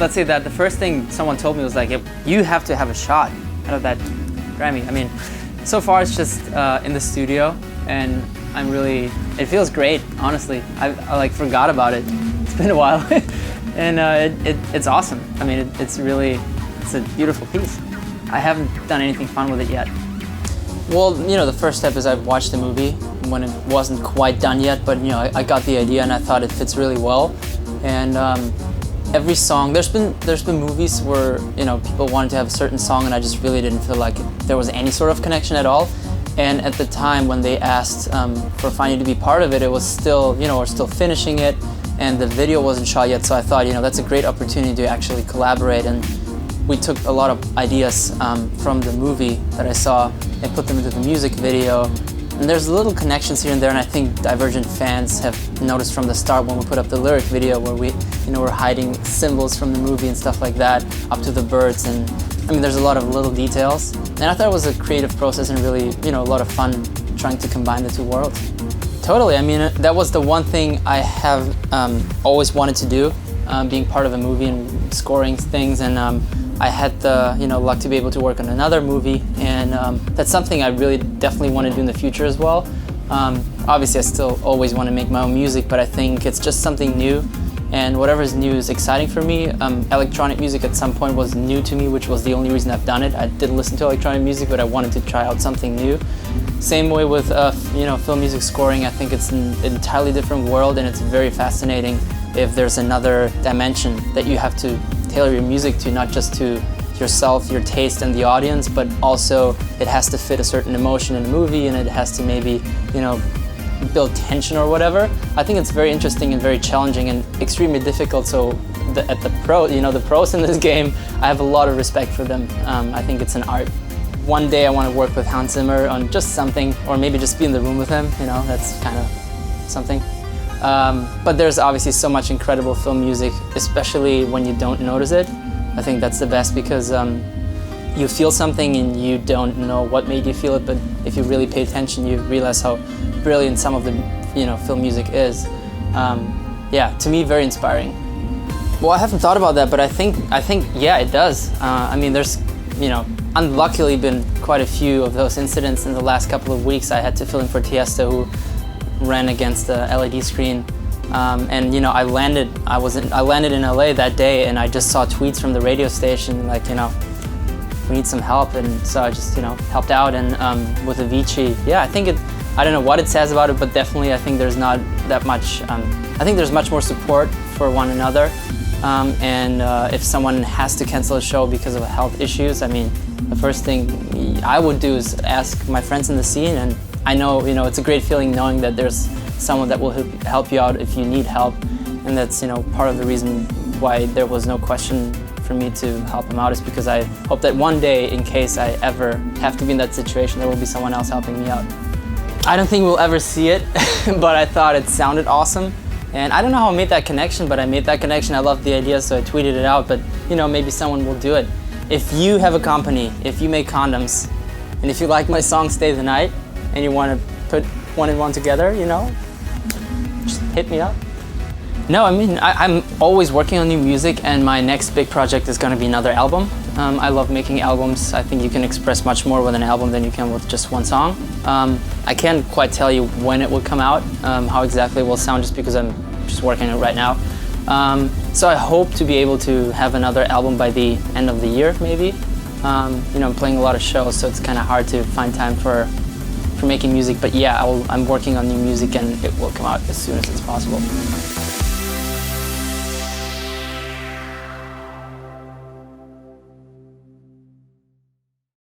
let's say that the first thing someone told me was like, you have to have a shot out of that Grammy. I mean, so far it's just in the studio, and it feels great, honestly. I like forgot about it. It's been a while. And it's awesome. I mean, it's a beautiful piece. I haven't done anything fun with it yet. Well, the first step is I've watched the movie when it wasn't quite done yet, but I got the idea and I thought it fits really well. And every song, there's been movies where people wanted to have a certain song, and I just really didn't feel like there was any sort of connection at all. And at the time when they asked for Fanny to be part of it, it was still we're still finishing it, and the video wasn't shot yet. So I thought that's a great opportunity to actually collaborate, and we took a lot of ideas from the movie that I saw and put them into the music video. And there's little connections here and there, and I think Divergent fans have noticed from the start when we put up the lyric video where we're hiding symbols from the movie and stuff like that, up to the birds, and I mean there's a lot of little details. And I thought it was a creative process and really, a lot of fun trying to combine the two worlds. Totally, I mean that was the one thing I have always wanted to do, being part of a movie and scoring things, and I had the luck to be able to work on another movie, and that's something I really definitely want to do in the future as well. Obviously I still always want to make my own music, but I think it's just something new, and whatever is new is exciting for me. Electronic music at some point was new to me, which was the only reason I've done it. I didn't listen to electronic music, but I wanted to try out something new. Same way with film music scoring. I think it's an entirely different world, and it's very fascinating if there's another dimension that you have to tailor your music to, not just to yourself, your taste, and the audience, but also it has to fit a certain emotion in a movie, and it has to maybe, build tension or whatever. I think it's very interesting and very challenging and extremely difficult. So the pros in this game, I have a lot of respect for them. I think it's an art. One day I want to work with Hans Zimmer on just something, or maybe just be in the room with him, that's kind of something. But there's obviously so much incredible film music, especially when you don't notice it. I think that's the best, because you feel something and you don't know what made you feel it, but if you really pay attention, you realize how brilliant some of the film music is. To me, very inspiring. Well, I haven't thought about that, but I think yeah, it does. I mean, there's unluckily been quite a few of those incidents in the last couple of weeks. I had to fill in for Tiesto, who ran against the LED screen, and I landed in LA that day, and I just saw tweets from the radio station like, we need some help, and so I just helped out. And with Avicii, yeah, I don't know what it says about it, but definitely I think there's not that much. I think there's much more support for one another, and if someone has to cancel a show because of health issues, I mean, the first thing I would do is ask my friends in the scene, and I know, it's a great feeling knowing that there's someone that will help you out if you need help, and that's, part of the reason why there was no question for me to help him out, is because I hope that one day, in case I ever have to be in that situation, there will be someone else helping me out. I don't think we'll ever see it, but I thought it sounded awesome, and I don't know how I made that connection, but I made that connection. I loved the idea, so I tweeted it out, but maybe someone will do it. If you have a company, if you make condoms, and if you like my song Stay the Night, and you want to put one and one together, just hit me up. No, I mean, I'm always working on new music, and my next big project is going to be another album. I love making albums. I think you can express much more with an album than you can with just one song. I can't quite tell you when it will come out, how exactly it will sound, just because I'm just working on it right now. So I hope to be able to have another album by the end of the year, maybe. I'm playing a lot of shows, so it's kind of hard to find time for making music. But yeah, I'm working on new music, and it will come out as soon as it's possible.